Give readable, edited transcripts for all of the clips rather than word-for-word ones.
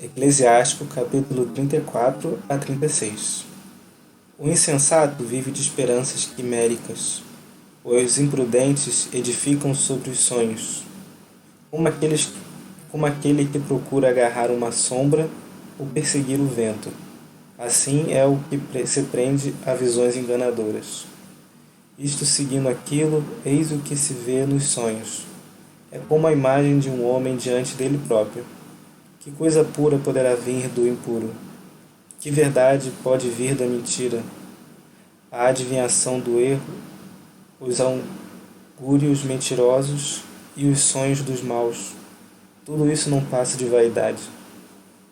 Eclesiástico capítulo 34 a 36. O insensato vive de esperanças quiméricas. Os imprudentes edificam sobre os sonhos, como aquele que procura agarrar uma sombra ou perseguir o vento. Assim é o que se prende a visões enganadoras. Isto seguindo aquilo, eis o que se vê nos sonhos. É como a imagem de um homem diante dele próprio. Que coisa pura poderá vir do impuro? Que verdade pode vir da mentira? A adivinhação do erro, os augúrios mentirosos e os sonhos dos maus. Tudo isso não passa de vaidade.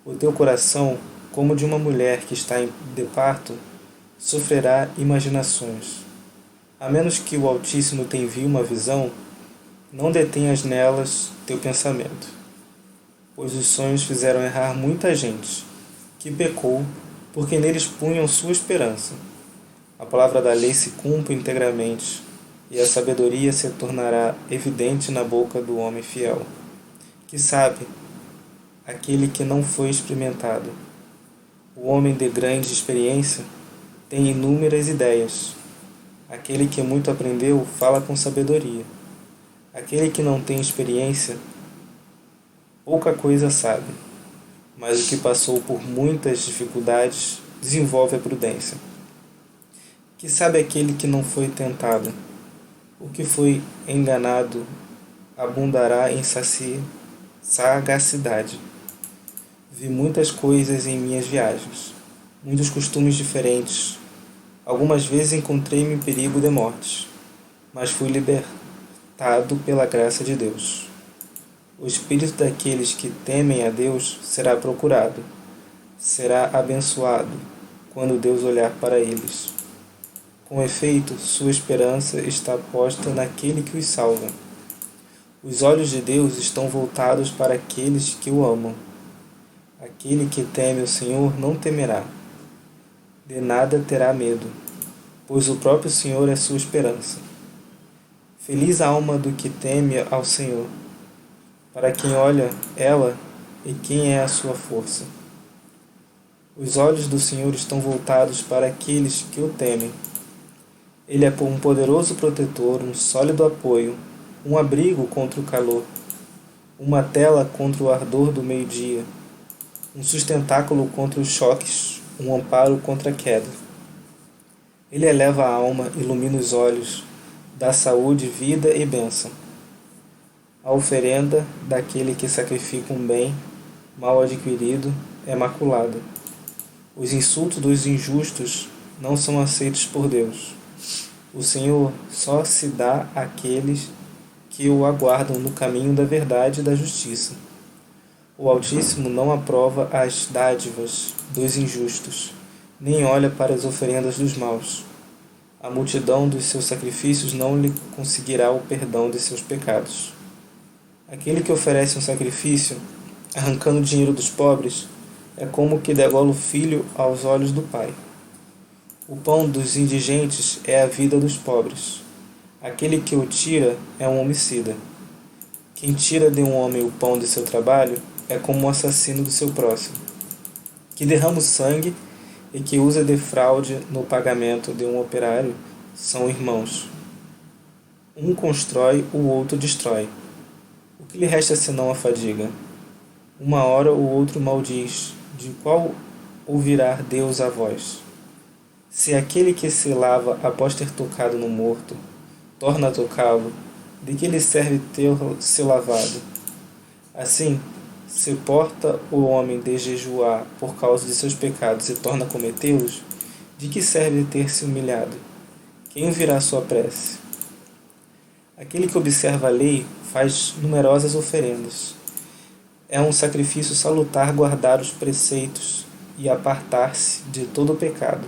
O teu coração, como de uma mulher que está de parto, sofrerá imaginações. A menos que o Altíssimo te envie uma visão, não detenhas nelas teu pensamento. Pois os sonhos fizeram errar muita gente, que pecou, porque neles punham sua esperança. A palavra da lei se cumpre integramente, e a sabedoria se tornará evidente na boca do homem fiel, que sabe, aquele que não foi experimentado. O homem de grande experiência tem inúmeras ideias. Aquele que muito aprendeu fala com sabedoria. Aquele que não tem experiência pouca coisa sabe, mas o que passou por muitas dificuldades desenvolve a prudência. Que sabe aquele que não foi tentado? O que foi enganado abundará em sagacidade. Vi muitas coisas em minhas viagens, muitos costumes diferentes. Algumas vezes encontrei-me em perigo de morte, mas fui libertado pela graça de Deus. O espírito daqueles que temem a Deus será procurado, será abençoado, quando Deus olhar para eles. Com efeito, sua esperança está posta naquele que os salva. Os olhos de Deus estão voltados para aqueles que o amam. Aquele que teme o Senhor não temerá, de nada terá medo, pois o próprio Senhor é sua esperança. Feliz a alma do que teme ao Senhor, para quem olha ela e quem é a sua força. Os olhos do Senhor estão voltados para aqueles que o temem. Ele é um poderoso protetor, um sólido apoio, um abrigo contra o calor, uma tela contra o ardor do meio-dia, um sustentáculo contra os choques, um amparo contra a queda. Ele eleva a alma, ilumina os olhos, dá saúde, vida e bênção. A oferenda daquele que sacrifica um bem mal adquirido é maculada. Os insultos dos injustos não são aceitos por Deus. O Senhor só se dá àqueles que o aguardam no caminho da verdade e da justiça. O Altíssimo não aprova as dádivas dos injustos, nem olha para as oferendas dos maus. A multidão dos seus sacrifícios não lhe conseguirá o perdão de seus pecados. Aquele que oferece um sacrifício, arrancando o dinheiro dos pobres, é como o que degola o filho aos olhos do pai. O pão dos indigentes é a vida dos pobres. Aquele que o tira é um homicida. Quem tira de um homem o pão de seu trabalho é como o assassino do seu próximo. Que derrama o sangue e que usa de fraude no pagamento de um operário são irmãos. Um constrói, o outro destrói. O que lhe resta senão a fadiga? Uma hora o outro maldiz, de qual ouvirá Deus a voz? Se aquele que se lava após ter tocado no morto, torna a tocá-lo, de que lhe serve ter se lavado? Assim, se porta o homem de jejuar por causa de seus pecados e torna a cometê-los, de que serve ter se humilhado? Quem ouvirá sua prece? Aquele que observa a lei faz numerosas oferendas. É um sacrifício salutar guardar os preceitos e apartar-se de todo o pecado.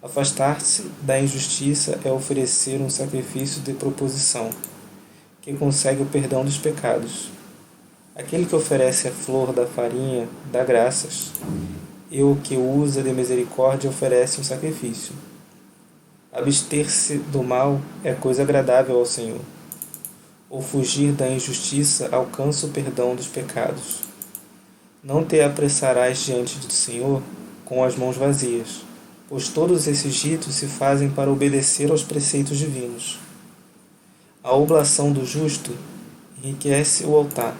Afastar-se da injustiça é oferecer um sacrifício de proposição, que consegue o perdão dos pecados. Aquele que oferece a flor da farinha dá graças, e o que usa de misericórdia oferece um sacrifício. Abster-se do mal é coisa agradável ao Senhor. Ou fugir da injustiça alcança o perdão dos pecados. Não te apressarás diante do Senhor com as mãos vazias, pois todos esses ritos se fazem para obedecer aos preceitos divinos. A oblação do justo enriquece o altar.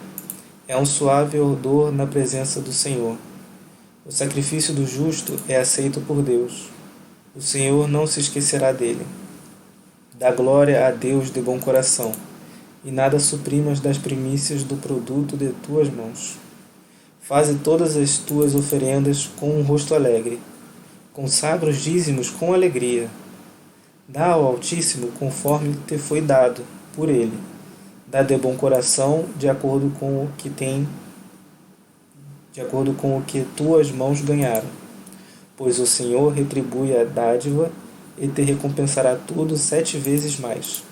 É um suave odor na presença do Senhor. O sacrifício do justo é aceito por Deus. O Senhor não se esquecerá dele. Dá glória a Deus de bom coração, e nada suprimas das primícias do produto de tuas mãos. Faze todas as tuas oferendas com um rosto alegre. Consagra os dízimos com alegria. Dá ao Altíssimo conforme te foi dado por ele. Dá de bom coração, de acordo com o que tuas mãos ganharam. Pois o Senhor retribui a dádiva e te recompensará tudo 7 vezes mais.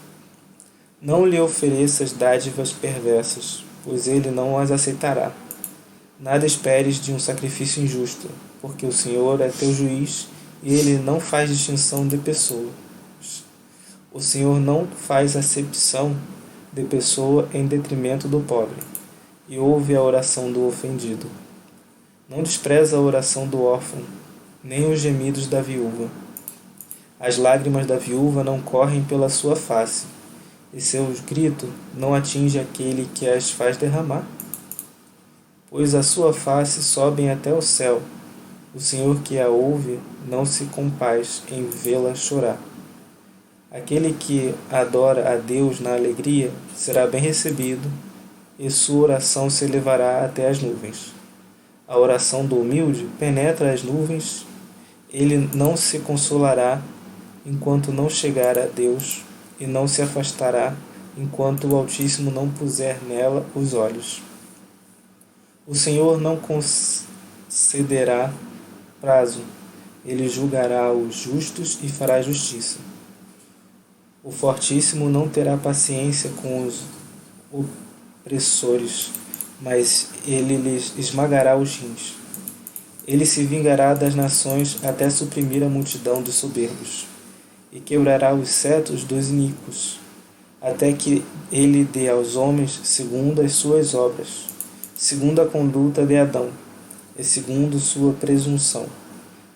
Não lhe ofereças dádivas perversas, pois ele não as aceitará. Nada esperes de um sacrifício injusto, porque o Senhor é teu juiz e ele não faz distinção de pessoas. O Senhor não faz acepção de pessoa em detrimento do pobre, e ouve a oração do ofendido. Não despreza a oração do órfão, nem os gemidos da viúva. As lágrimas da viúva não correm pela sua face, e seu grito não atinge aquele que as faz derramar. Pois a sua face sobem até o céu. O Senhor que a ouve não se compaz em vê-la chorar. Aquele que adora a Deus na alegria será bem recebido, e sua oração se elevará até as nuvens. A oração do humilde penetra as nuvens, ele não se consolará enquanto não chegar a Deus, e não se afastará enquanto o Altíssimo não puser nela os olhos. O Senhor não concederá prazo, ele julgará os justos e fará justiça. O Fortíssimo não terá paciência com os opressores, mas ele lhes esmagará os rins. Ele se vingará das nações até suprimir a multidão dos soberbos, e quebrará os cetros dos iníquos, até que ele dê aos homens segundo as suas obras, segundo a conduta de Adão, e segundo sua presunção,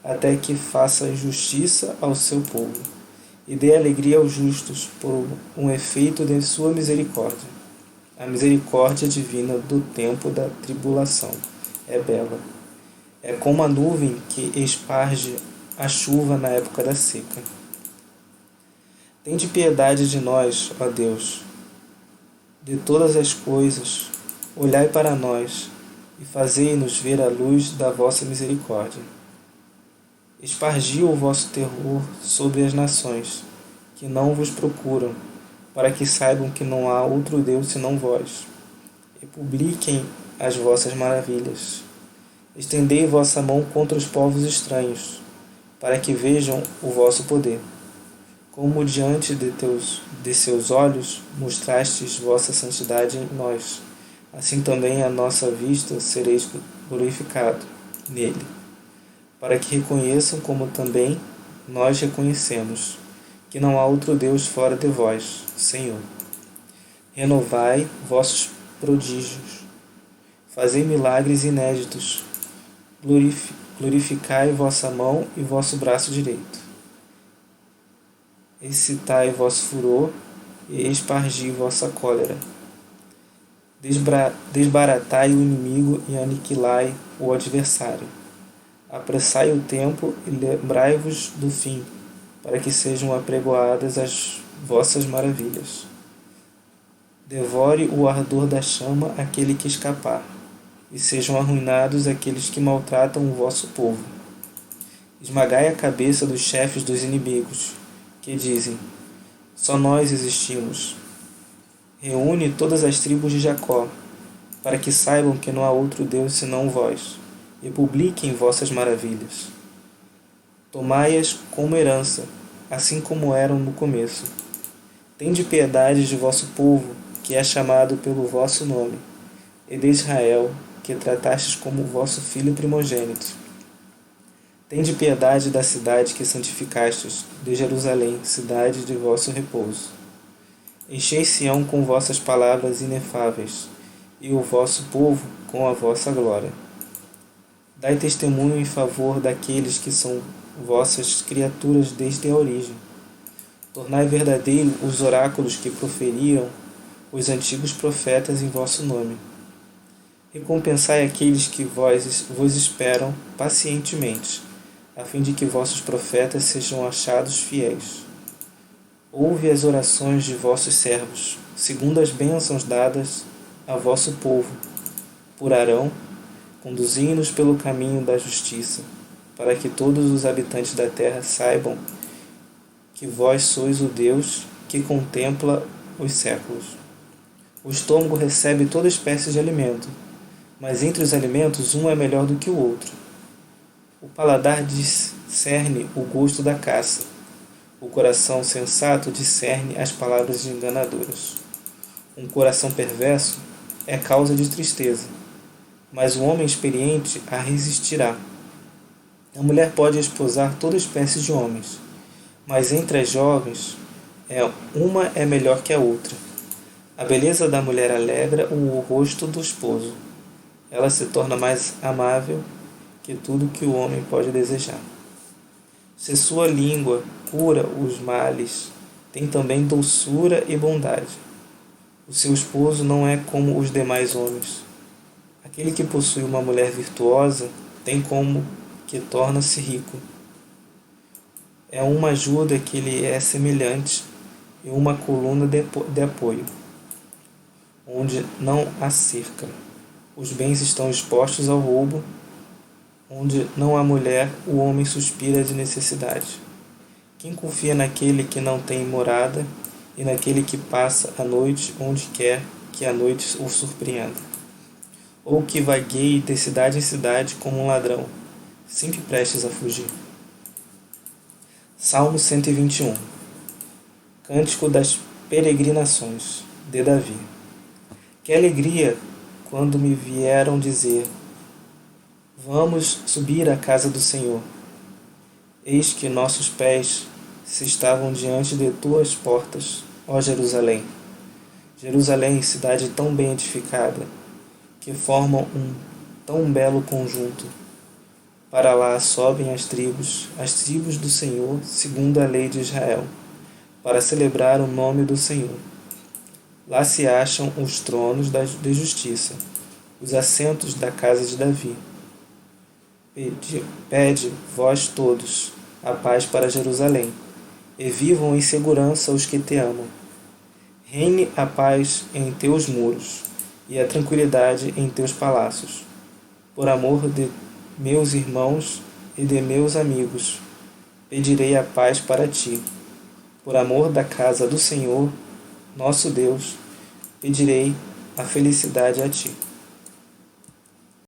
até que faça justiça ao seu povo, e dê alegria aos justos por um efeito de sua misericórdia. A misericórdia divina do tempo da tribulação é bela. É como a nuvem que esparge a chuva na época da seca. Tende piedade de nós, ó Deus, de todas as coisas, olhai para nós e fazei-nos ver a luz da vossa misericórdia. Espargi o vosso terror sobre as nações, que não vos procuram, para que saibam que não há outro Deus senão vós, e publiquem as vossas maravilhas. Estendei vossa mão contra os povos estranhos, para que vejam o vosso poder. Como diante de seus olhos mostrastes vossa santidade em nós, assim também a nossa vista sereis glorificado nele, para que reconheçam como também nós reconhecemos, que não há outro Deus fora de vós, Senhor. Renovai vossos prodígios, fazei milagres inéditos, glorificai vossa mão e vosso braço direito. Excitai vosso furor e espargi vossa cólera. Desbaratai o inimigo e aniquilai o adversário. Apressai o tempo e lembrai-vos do fim, para que sejam apregoadas as vossas maravilhas. Devore o ardor da chama aquele que escapar, e sejam arruinados aqueles que maltratam o vosso povo. Esmagai a cabeça dos chefes dos inimigos, que dizem: só nós existimos. Reúne todas as tribos de Jacó, para que saibam que não há outro Deus senão vós, e publiquem vossas maravilhas. Tomai-as como herança, assim como eram no começo. Tende piedade de vosso povo, que é chamado pelo vosso nome, e de Israel, que tratastes como vosso filho primogênito. Tende piedade da cidade que santificastes, de Jerusalém, cidade de vosso repouso. Enchei Sião com vossas palavras inefáveis, e o vosso povo com a vossa glória. Dai testemunho em favor daqueles que são vossas criaturas desde a origem. Tornai verdadeiro os oráculos que proferiram os antigos profetas em vosso nome. Recompensai aqueles que vos esperam pacientemente, a fim de que vossos profetas sejam achados fiéis. Ouve as orações de vossos servos, segundo as bênçãos dadas a vosso povo, por Arão, conduzindo-nos pelo caminho da justiça, para que todos os habitantes da terra saibam que vós sois o Deus que contempla os séculos. O estômago recebe toda espécie de alimento, mas entre os alimentos um é melhor do que o outro. O paladar discerne o gosto da caça. O coração sensato discerne as palavras enganadoras. Um coração perverso é causa de tristeza, mas o homem experiente a resistirá. A mulher pode esposar toda espécie de homens, mas entre as jovens uma é melhor que a outra. A beleza da mulher alegra o rosto do esposo. Ela se torna mais amável que tudo que o homem pode desejar. Se sua língua cura os males, tem também doçura e bondade. O seu esposo não é como os demais homens. Aquele que possui uma mulher virtuosa tem como que torna-se rico. É uma ajuda que lhe é semelhante e uma coluna de apoio, onde não há cerca. Os bens estão expostos ao roubo. Onde não há mulher, o homem suspira de necessidade. Quem confia naquele que não tem morada e naquele que passa a noite onde quer que a noite o surpreenda? Ou que vagueie de cidade em cidade como um ladrão, sempre prestes a fugir. Salmo 121. Cântico das peregrinações, de Davi. Que alegria quando me vieram dizer: vamos subir à casa do Senhor. Eis que nossos pés se estavam diante de tuas portas, ó Jerusalém. Jerusalém, cidade tão bem edificada, que formam um tão belo conjunto. Para lá sobem as tribos do Senhor, segundo a lei de Israel, para celebrar o nome do Senhor. Lá se acham os tronos de justiça, os assentos da casa de Davi. Pede, vós todos, a paz para Jerusalém, e vivam em segurança os que te amam. Reine a paz em teus muros, e a tranquilidade em teus palácios. Por amor de meus irmãos e de meus amigos, pedirei a paz para ti. Por amor da casa do Senhor, nosso Deus, pedirei a felicidade a ti.